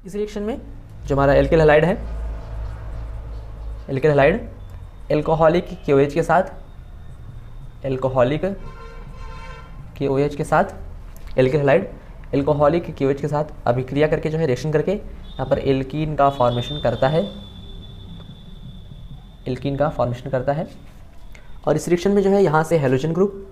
इस रिएक्शन में जो हमारा एल्किल हैलाइड है, एल्किल हैलाइड एल्कोहलिक KOH के साथ, एल्कोहलिक KOH के साथ, एल्किल हैलाइड एल्कोहलिक KOH के साथ अभिक्रिया करके जो है रिएक्शन करके यहाँ पर एल्कीन का फॉर्मेशन करता है, एल्कीन का फॉर्मेशन करता है। और इस रिएक्शन में जो है यहाँ से हैलोजन ग्रुप,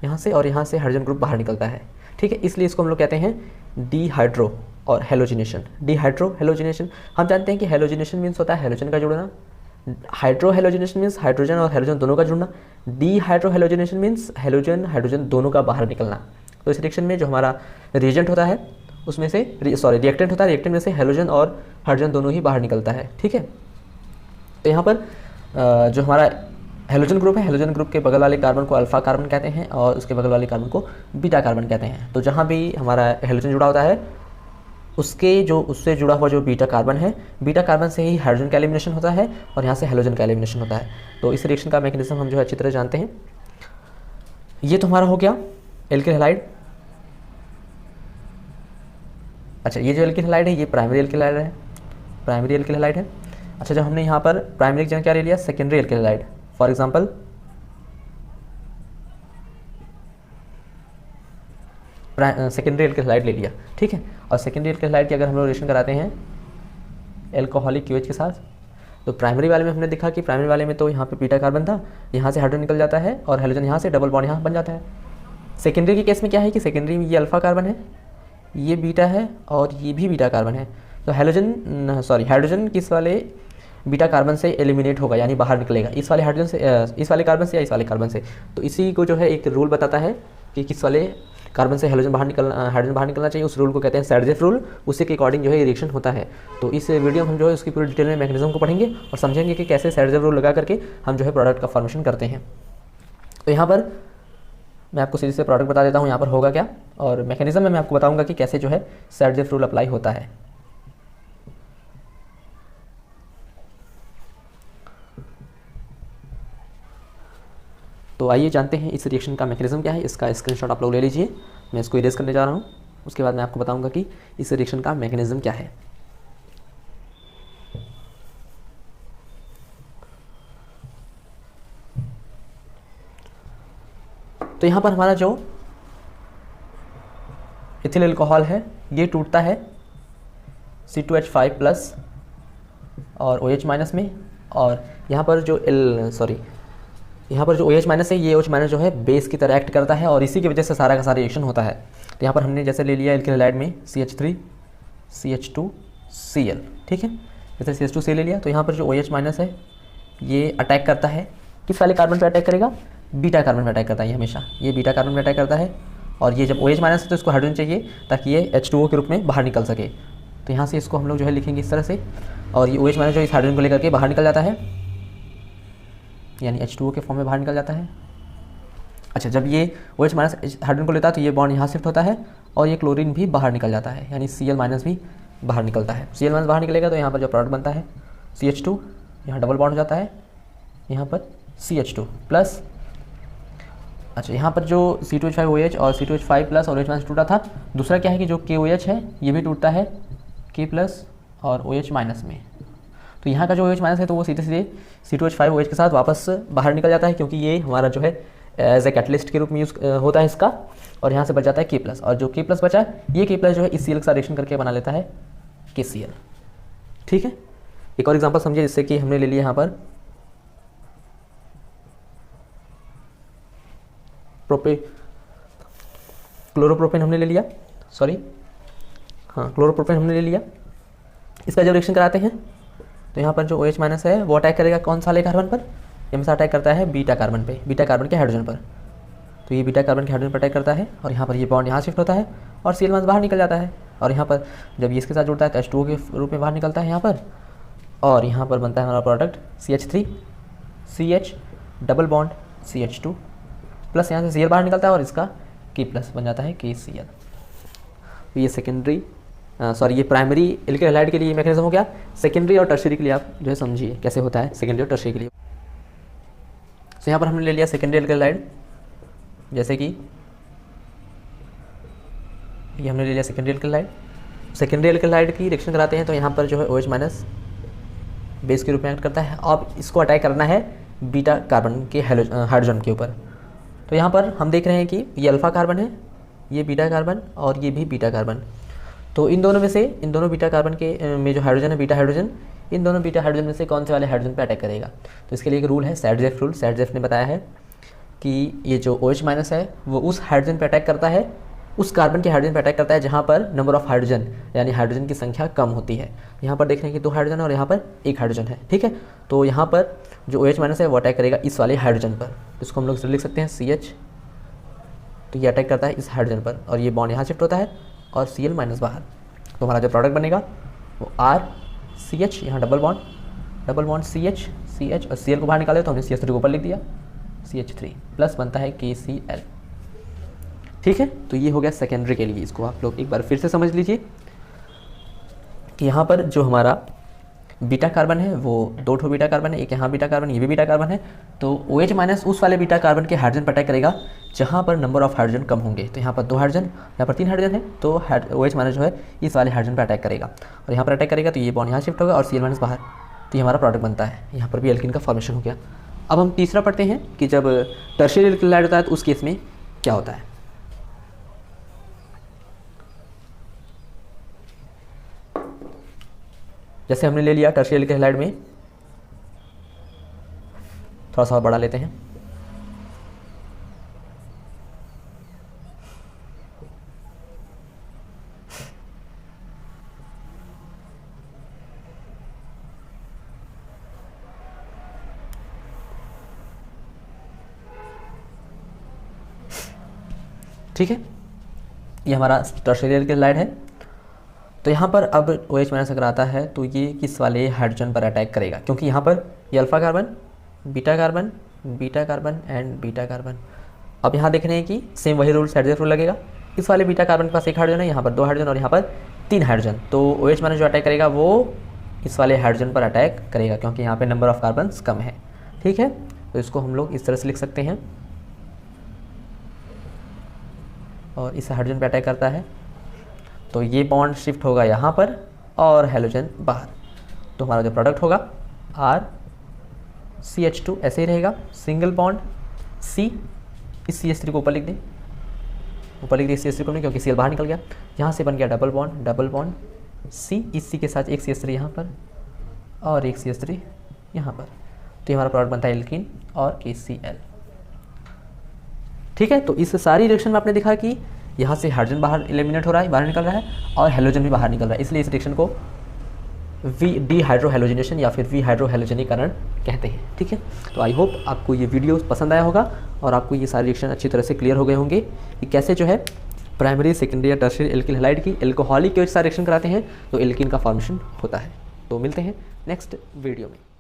यहाँ से और यहाँ से हाइड्रोजन ग्रुप बाहर निकलता है। ठीक है, इसलिए इसको हम लोग कहते हैं डीहाइड्रो और हेलोजिनेशन। डीहाइड्रो हेलोजिनेशन, हम जानते हैं कि हेलोजिनेशन मीन्स होता है हेलोजन का जुड़ना, हाइड्रो हेलोजिनेशन मीन्स हाइड्रोजन और हेलोजन दोनों का जुड़ना, dehydro halogenation means halogen hydrogen दोनों का बाहर निकलना। तो इस रिएक्शन में जो हमारा रिएजेंट होता है उसमें से रिएक्टेंट होता है, रिएक्टेंट में से हेलोजन और हाइड्रोजन दोनों ही बाहर निकलता है। ठीक है, तो यहाँ पर जो हमारा हेलोजन ग्रुप है, हेलोजन ग्रुप के बगल वाले कार्बन को अल्फा कार्बन कहते हैं और उसके बगल वाले कार्बन को बीटा कार्बन कहते हैं। तो जहाँ भी हमारा हेलोजन जुड़ा होता है उससे जुड़ा हुआ जो बीटा कार्बन है, बीटा कार्बन से ही हाइड्रोजन का एलिमिनेशन होता है और यहाँ से हेलोजन का एलिमिनेशन होता है। तो इस रिएक्शन का मैकेनिज्म हम जो है अच्छी तरह जानते हैं। ये तो हमारा हो गया एल्किल हैलाइड। अच्छा, ये जो एल्किल हैलाइड है ये प्राइमरी एल्किल हैलाइड है, प्राइमरी एल्किल हैलाइड है। अच्छा, जब हमने यहाँ पर प्राइमरी की जगह क्या ले लिया, secondary alkyl halide. For example secondary alkyl halide ले लिया। ठीक है, और सेकेंडरी एल्किल हैलाइड की अगर हम लोग रिएक्शन कराते हैं एल्कोहलिक KOH के साथ, तो प्राइमरी वाले में हमने देखा कि प्राइमरी वाले में तो यहाँ पे बीटा कार्बन था, यहाँ से हाइड्रोजन निकल जाता है और हेलोजन यहाँ से डबल बॉन्ड यहाँ बन जाता है। सेकेंडरी के केस में क्या है कि सेकेंडरी में ये अल्फा कार्बन है, ये बीटा है और ये भी बीटा कार्बन है। तो हाइड्रोजन किस वाले बीटा कार्बन से एलिमिनेट होगा, यानी बाहर निकलेगा, इस वाले हाइड्रोजन से, इस वाले कार्बन से या इस वाले कार्बन से। तो इसी को जो है एक रूल बताता है कि किस वाले कार्बन से हाइड्रोजन बाहर निकलना चाहिए। उस रूल को कहते हैं सैडजेफ रूल। उसी के अकॉर्डिंग जो है रिएक्शन होता है। तो इस वीडियो में हम जो है उसकी पूरी डिटेल में मैकेनिज्म को पढ़ेंगे और समझेंगे कि कैसे सैडजेफ रूल लगा करके हम जो है प्रोडक्ट का फॉर्मेशन करते हैं। तो यहाँ पर मैं आपको सीधे से प्रोडक्ट बता देता हूँ यहाँ पर होगा क्या, और मैकेनिज्म में मैं आपको बताऊँगा कि कैसे जो है सैडजेफ रूल अप्लाई होता है। तो आइए जानते हैं इस रिएक्शन का मैकेनिज्म क्या है। इसका स्क्रीनशॉट आप लोग ले लीजिए, मैं इसको इरेज करने जा रहा हूँ। उसके बाद मैं आपको बताऊंगा कि इस रिएक्शन का मैकेनिज्म क्या है। तो यहाँ पर हमारा जो इथिल अल्कोहल है ये टूटता है C2H5+ और OH- में, और यहाँ पर जो यहाँ पर जो OH- है ये OH- जो है बेस की तरह एक्ट करता है और इसी की वजह से सारा का सारा रिएक्शन होता है। तो यहाँ पर हमने जैसे ले लिया एल्किल हैलाइड में CH3 CH2Cl। ठीक है, जैसे CH2Cl ले लिया, तो यहाँ पर जो OH- है ये अटैक करता है, किस वाले कार्बन पे अटैक करेगा, बीटा कार्बन पे अटैक करता है। ये हमेशा ये बीटा कार्बन पे अटैक करता है और ये जब OH- है तो इसको हाइड्रोजन चाहिए ताकि ये H2O के रूप में बाहर निकल सके। तो यहाँ से इसको हम लोग जो है लिखेंगे इस तरह से, और ये OH- जो इस हाइड्रोजन को लेकर के बाहर निकल जाता है, यानी H2O के फॉर्म में बाहर निकल जाता है। अच्छा, जब ये OH- हाइड्रोजन को लेता है तो ये बॉन्ड यहाँ शिफ्ट होता है और ये क्लोरीन भी बाहर निकल जाता है, यानी Cl- भी बाहर निकलता है। Cl- बाहर निकलेगा तो यहाँ पर जो प्रोडक्ट बनता है CH2, यहाँ डबल बॉन्ड हो जाता है, यहाँ पर CH2 प्लस। अच्छा, यहाँ पर जो C2H5OH और C2H5+ और OH- टूटा था, दूसरा क्या है कि जो KOH है ये भी टूटता है K+ और OH- में। तो यहाँ का जो OH- है तो वो सीधे सीधे C2H5OH के साथ वापस बाहर निकल जाता है, क्योंकि ये हमारा जो है एज ए कैटलिस्ट के रूप में यूज़ होता है इसका, और यहाँ से बच जाता है K+, और जो K+ बचा ये K+ जो है इस Cl के साथ रिएक्शन करके बना लेता है KCl। ठीक है, एक और एग्जांपल समझिए, जिससे कि हमने ले लिया यहाँ पर क्लोरोप्रोपेन हमने ले लिया, क्लोरोप्रोपेन हमने ले लिया। इसका जब रिएक्शन कराते हैं तो यहाँ पर जो OH- है वो अटैक करेगा कौन सा वाले कार्बन पर, हमेशा अटैक करता है बीटा कार्बन पे, बीटा कार्बन के हाइड्रोजन पर। तो ये बीटा कार्बन के हाइड्रोजन पर अटैक करता है और यहाँ पर ये बॉन्ड यहाँ शिफ्ट होता है और Cl- बाहर निकल जाता है, और यहाँ पर जब ये इसके साथ जुड़ता है तो H2O के रूप में बाहर निकलता है यहाँ पर, और यहाँ पर बनता है हमारा product CH3 CH double bond CH2 plus, यहाँ से Cl बाहर निकलता है और इसका K+ बन जाता है KCl। तो ये ये प्राइमरी एल्किल हैलाइड के लिए मैकेनिज्म हो गया। सेकेंडरी और टर्शियरी के लिए आप जो है समझिए कैसे होता है सेकेंडरी और टर्शियरी के लिए। तो यहाँ पर हमने ले लिया सेकेंडरी एल्किल हैलाइड, जैसे कि ये हमने ले लिया secondary alkyl halide, secondary alkyl hide की रिएक्शन कराते हैं तो यहाँ पर जो है OH माइनस बेस के रूप में एक्ट करता है। अब इसको अटैक करना है बीटा कार्बन के हाइड्रोजन के ऊपर। तो यहाँ पर हम देख रहे हैं कि ये अल्फा कार्बन है, ये बीटा कार्बन और ये भी बीटा कार्बन। तो इन दोनों में से, इन दोनों बीटा कार्बन के में जो हाइड्रोजन है बीटा हाइड्रोजन, इन दोनों बीटा हाइड्रोजन में से कौन से वाले हाइड्रोजन पे अटैक करेगा। तो इसके लिए एक रूल है सैडजेफ रूल। सैडजेफ ने बताया है कि ये जो OH माइनस है वो उस हाइड्रोजन पे अटैक करता है, उस कार्बन के हाइड्रोजन पे अटैक करता है जहाँ पर नंबर ऑफ हाइड्रोजन यानी हाइड्रोजन की संख्या कम होती है। यहाँ पर देख रहे हैं कि 2 हाइड्रोजन है और यहाँ पर 1 हाइड्रोजन है, ठीक है। तो यहाँ पर जो OH माइनस है वो अटैक करेगा इस वाले हाइड्रोजन पर। इसको हम लोग लिख सकते हैं CH। तो ये अटैक करता है इस हाइड्रोजन पर और ये बॉन्ड यहाँ शिफ्ट होता है और Cl माइनस बाहर। तो हमारा जो प्रोडक्ट बनेगा वो RCH, यहाँ डबल बॉन्ड CH और Cl को बाहर निकाले तो हमने CH3 को ऊपर लिख दिया, CH3 प्लस बनता है KCl, ठीक है। तो ये हो गया सेकेंडरी के लिए। इसको आप लोग एक बार फिर से समझ लीजिए कि यहाँ पर जो हमारा बीटा कार्बन है वो 2 ठो बीटा कार्बन है, एक यहाँ बीटा कार्बन, ये भी बीटा कार्बन है। तो OH माइनस उस वाले बीटा कार्बन के हाइड्रोजन पर अटैक करेगा जहाँ पर नंबर ऑफ हाइड्रोजन कम होंगे। तो यहाँ पर 2 हाइड्रोजन, यहाँ पर 3 हाइड्रोजन है, तो OH माइनस जो है इस वाले हाइड्रोजन पर अटैक करेगा और यहाँ पर अटैक करेगा तो ये बॉन्ड यहाँ शिफ्ट होगा और Cl माइनस बाहर। तो ये हमारा प्रोडक्ट बनता है। यहाँ पर भी एल्कीन का फॉर्मेशन हो गया। अब हम तीसरा पढ़ते हैं कि जब टर्शियरी एल्किल हाइड होता है तो उस केस में क्या होता है। जैसे हमने ले लिया टर्शियरी एल्किल हाइड में, थोड़ा सा बढ़ा लेते हैं। ठीक है, ये हमारा टर्शियरी एल्किल हाइड है। तो यहाँ पर अब OH माइनस अगर आता है तो ये किस वाले हाइड्रोजन पर अटैक करेगा, क्योंकि यहाँ पर ये alpha carbon, beta carbon, beta carbon and beta carbon. अब यहाँ देख रहे हैं कि सेम वही रूल सैडजेफ रूल लगेगा। इस वाले बीटा कार्बन के पास 1 हाइड्रोजन है, यहाँ पर 2 हाइड्रोजन और यहाँ पर 3 हाइड्रोजन। तो OH माइनस जो अटैक करेगा वो इस वाले हाइड्रोजन पर अटैक करेगा क्योंकि यहाँ पर नंबर ऑफ कार्बन्स कम है, ठीक है। तो इसको हम लोग इस तरह से लिख सकते हैं और इस हाइड्रोजन पर अटैक करता है तो ये बॉन्ड शिफ्ट होगा यहाँ पर और हैलोजन बाहर। तो हमारा जो प्रोडक्ट होगा RCH2 ऐसे ही रहेगा, सिंगल बॉन्ड C, इस CH3 को ऊपर लिख दें, ऊपर लिख दिए CH3 को नहीं क्योंकि Cl बाहर निकल गया। यहाँ से बन गया डबल बॉन्ड C, इस C के साथ एक CH3 यहाँ पर और एक CH3 यहाँ पर। तो ये हमारा प्रोडक्ट बनता है एल्कीन और KCl, ठीक है। तो इस सारी रिएक्शन में आपने देखा कि यहाँ से हाइड्रोजन बाहर एलिमिनेट हो रहा है, बाहर निकल रहा है और हैलोजन भी बाहर निकल रहा है, इसलिए इस रिएक्शन को डीहाइड्रोहैलोजिनेशन या फिर विहाइड्रोहैलोजनीकरण कहते हैं, ठीक है। तो आई होप आपको ये वीडियो पसंद आया होगा और आपको ये सारे रिएक्शन अच्छी तरह से क्लियर हो गए होंगे कि कैसे जो है प्राइमरी, सेकेंडरी या टर्शियरी एल्किल हैलाइड की एल्कोहलिक के साथ रिएक्शन कराते हैं तो एल्कीन का फॉर्मेशन होता है। तो मिलते हैं नेक्स्ट वीडियो में।